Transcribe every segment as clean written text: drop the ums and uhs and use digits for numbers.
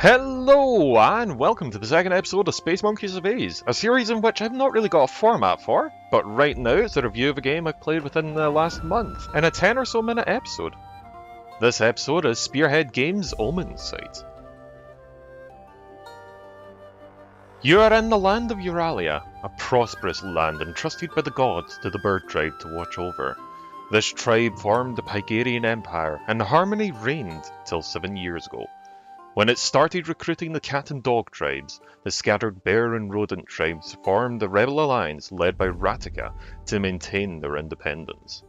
Hello and welcome to the second episode of SpaceMonkey Surveys, a series in which I've not really got a format for, but right now it's a review of a game I've played within the last month, in a 10 or so minute episode. This episode is Spearhead Games' Omensight. You are in the land of Euralia, a prosperous land entrusted by the gods to the bird tribe to watch over. This tribe formed the Pygarian Empire, and harmony reigned till 7 years ago, when it started recruiting the cat and dog tribes. The scattered bear and rodent tribes formed a rebel alliance led by Ratica to maintain their independence.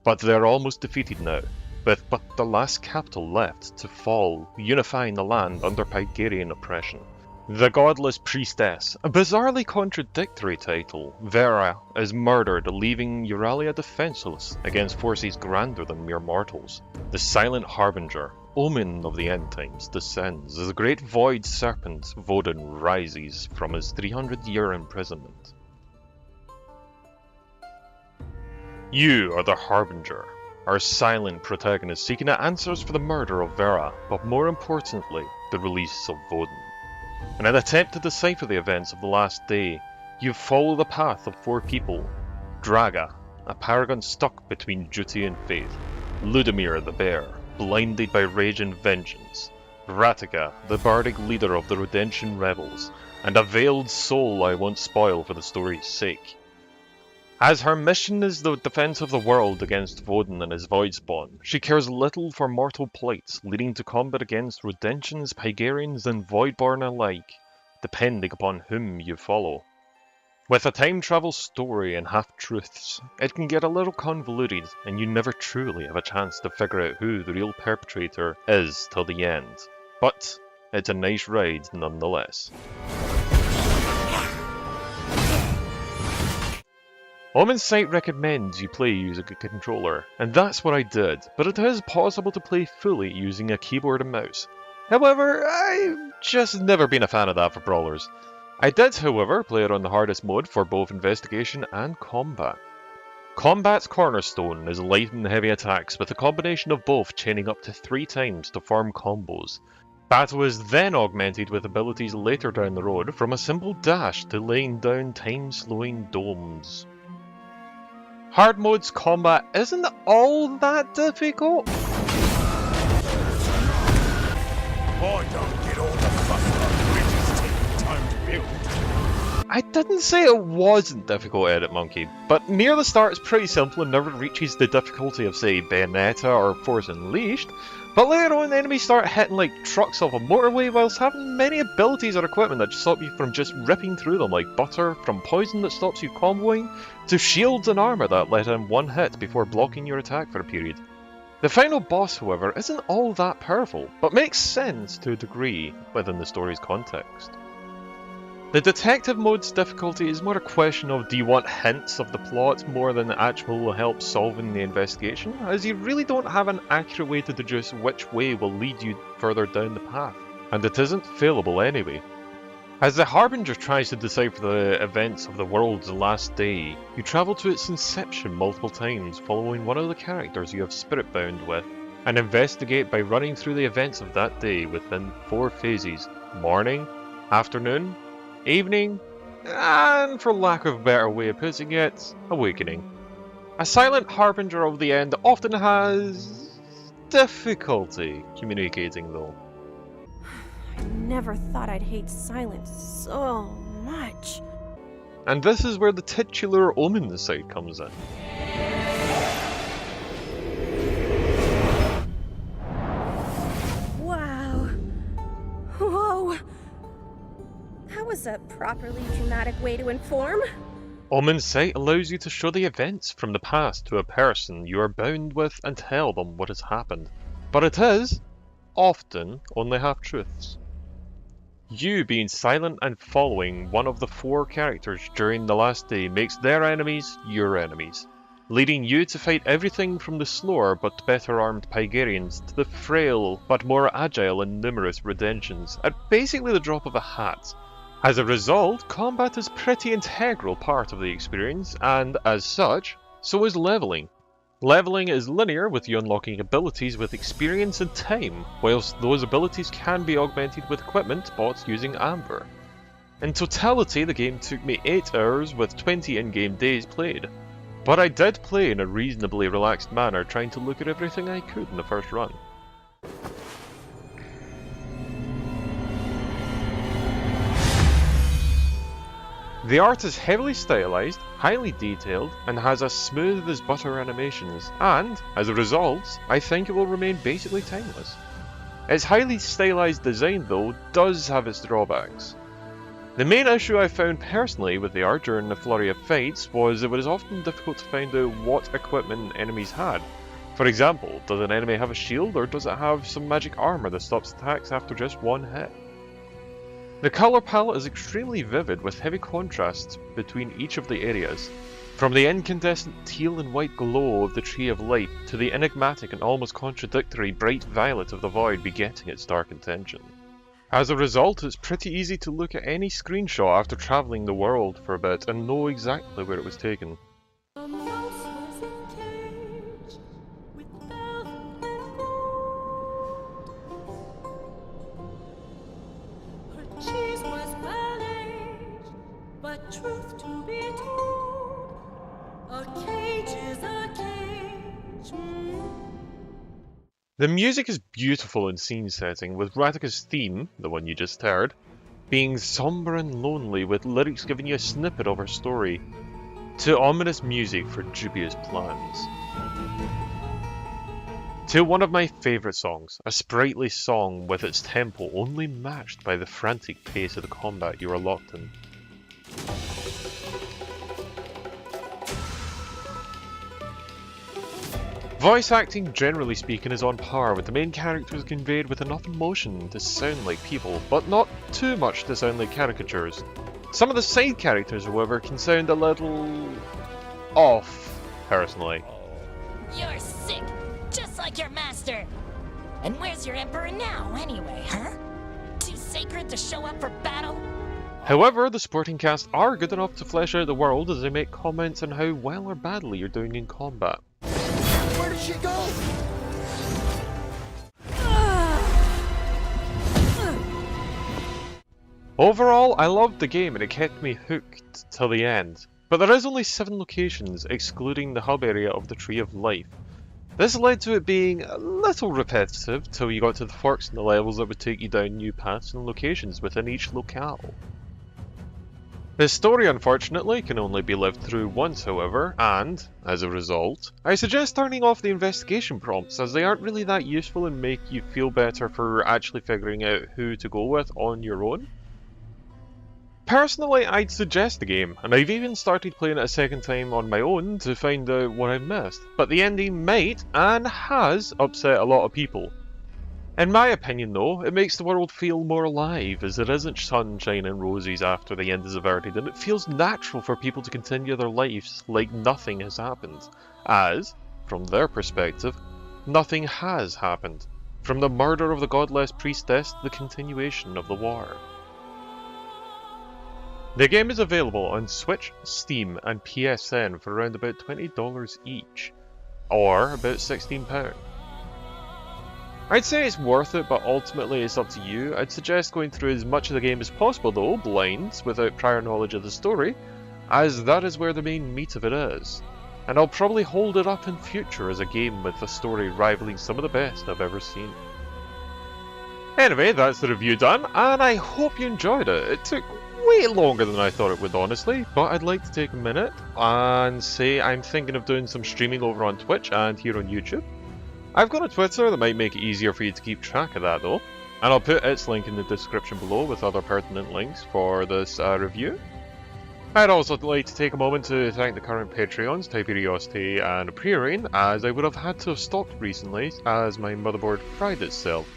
But they're almost defeated now, with but the last capital left to fall, unifying the land under Pygarian oppression. The Godless Priestess, a bizarrely contradictory title, Vera, is murdered, leaving Euralia defenseless against forces grander than mere mortals. The Silent Harbinger, omen of the end times, descends as the great void serpent Vodun rises from his 300-year imprisonment. You are the Harbinger, our silent protagonist seeking answers for the murder of Vera, but more importantly, the release of Vodun. In an attempt to decipher the events of the last day, you follow the path of four people: Draga, a paragon stuck between duty and faith; Ludimir the bear, blinded by rage and vengeance; Ratica, the bardic leader of the Redemption rebels; and a veiled soul I won't spoil for the story's sake. As her mission is the defense of the world against Vodun and his Voidspawn, she cares little for mortal plights, leading to combat against Redemptions, Pygarians and Voidborn alike, depending upon whom you follow. With a time travel story and half-truths, it can get a little convoluted, and you never truly have a chance to figure out who the real perpetrator is till the end. But it's a nice ride nonetheless. Omensight recommends you play using a controller, and that's what I did, but it is possible to play fully using a keyboard and mouse. However, I've just never been a fan of that for brawlers. I did, however, play it on the hardest mode for both investigation and combat. Combat's cornerstone is light and heavy attacks, with a combination of both chaining up to 3 times to form combos. Battle is then augmented with abilities later down the road, from a simple dash to laying down time-slowing domes. Hard mode's combat isn't all that difficult. I don't get all the fuss about bridges taking time to build. I didn't say it wasn't difficult, Edit Monkey, but near the start it's pretty simple and never reaches the difficulty of, say, Bayonetta or Force Unleashed. But later on, enemies start hitting like trucks off a motorway whilst having many abilities or equipment that stop you from just ripping through them, like butter from poison that stops you comboing, to shields and armour that let in one hit before blocking your attack for a period. The final boss, however, isn't all that powerful, but makes sense to a degree within the story's context. The detective mode's difficulty is more a question of, do you want hints of the plot more than actual help solving the investigation, as you really don't have an accurate way to deduce which way will lead you further down the path, and it isn't failable anyway. As the Harbinger tries to decipher the events of the world's last day, you travel to its inception multiple times, following one of the characters you have spirit bound with, and investigate by running through the events of that day within 4 phases: morning, afternoon, evening, and for lack of a better way of putting it, awakening. A Silent Harbinger of the end often has difficulty communicating though. I never thought I'd hate silence so much. And this is where the titular Omensight comes in. Wow. Whoa. That was a properly dramatic way to inform. Omensight allows you to show the events from the past to a person you are bound with and tell them what has happened. But it is, often, only half-truths. You being silent and following one of the 4 characters during the last day makes their enemies your enemies, leading you to fight everything from the slower but better armed Pygarians to the frail but more agile and numerous Redemptions at basically the drop of a hat. As a result, combat is a pretty integral part of the experience, and as such, so is leveling. Leveling is linear, with you unlocking abilities with experience and time, whilst those abilities can be augmented with equipment bought using Amber. In totality, the game took me 8 hours with 20 in-game days played, but I did play in a reasonably relaxed manner, trying to look at everything I could in the first run. The art is heavily stylized, highly detailed, and has as smooth as butter animations, and, as a result, I think it will remain basically timeless. Its highly stylized design, though, does have its drawbacks. The main issue I found personally with the art during the flurry of fights was it was often difficult to find out what equipment enemies had. For example, does an enemy have a shield, or does it have some magic armor that stops attacks after just one hit? The colour palette is extremely vivid, with heavy contrasts between each of the areas, from the incandescent teal and white glow of the Tree of Life to the enigmatic and almost contradictory bright violet of the Void begetting its dark intention. As a result, it's pretty easy to look at any screenshot after travelling the world for a bit and know exactly where it was taken. Truth to be told, a cage is a cage. The music is beautiful in scene setting, with Radika's theme, the one you just heard, being somber and lonely, with lyrics giving you a snippet of her story, to ominous music for dubious plans. To one of my favourite songs, a sprightly song with its tempo only matched by the frantic pace of the combat you are locked in. Voice acting, generally speaking, is on par, with the main characters conveyed with enough emotion to sound like people, but not too much to sound like caricatures. Some of the side characters, however, can sound a little off, personally. You're sick, just like your master. And where's your emperor now, anyway, huh? Too sacred to show up for battle? However, the supporting cast are good enough to flesh out the world as they make comments on how well or badly you're doing in combat. Where did she go? Overall, I loved the game and it kept me hooked till the end, but there is only 7 locations, excluding the hub area of the Tree of Life. This led to it being a little repetitive till you got to the forks in the levels that would take you down new paths and locations within each locale. The story, unfortunately, can only be lived through once, however, and, as a result, I suggest turning off the investigation prompts, as they aren't really that useful and make you feel better for actually figuring out who to go with on your own. Personally, I'd suggest the game, and I've even started playing it a second time on my own to find out what I've missed, but the ending might, and has, upset a lot of people. In my opinion though, it makes the world feel more alive, as there isn't sunshine and roses after the end is averted, and it feels natural for people to continue their lives like nothing has happened, as, from their perspective, nothing has happened, from the murder of the godless priestess to the continuation of the war. The game is available on Switch, Steam and PSN for around about $20 each, or about £16. I'd say it's worth it, but ultimately it's up to you. I'd suggest going through as much of the game as possible though, blind, without prior knowledge of the story, as that is where the main meat of it is. And I'll probably hold it up in future as a game with a story rivaling some of the best I've ever seen. Anyway, that's the review done, and I hope you enjoyed it. It took way longer than I thought it would, honestly, but I'd like to take a minute and say I'm thinking of doing some streaming over on Twitch and here on YouTube. I've got a Twitter that might make it easier for you to keep track of that though, and I'll put its link in the description below with other pertinent links for this review. I'd also like to take a moment to thank the current Patreons, Tiberiosity and Priorin, as I would have had to have stopped recently as my motherboard fried itself.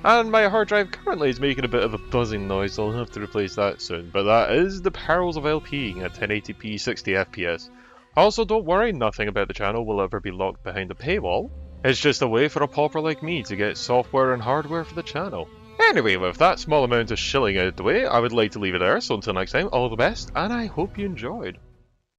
And my hard drive currently is making a bit of a buzzing noise, so I'll have to replace that soon, but that is the perils of LPing at 1080p 60 FPS. Also, don't worry, nothing about the channel will ever be locked behind a paywall. It's just a way for a pauper like me to get software and hardware for the channel. Anyway, with that small amount of shilling out of the way, I would like to leave it there, so until next time, all the best, and I hope you enjoyed.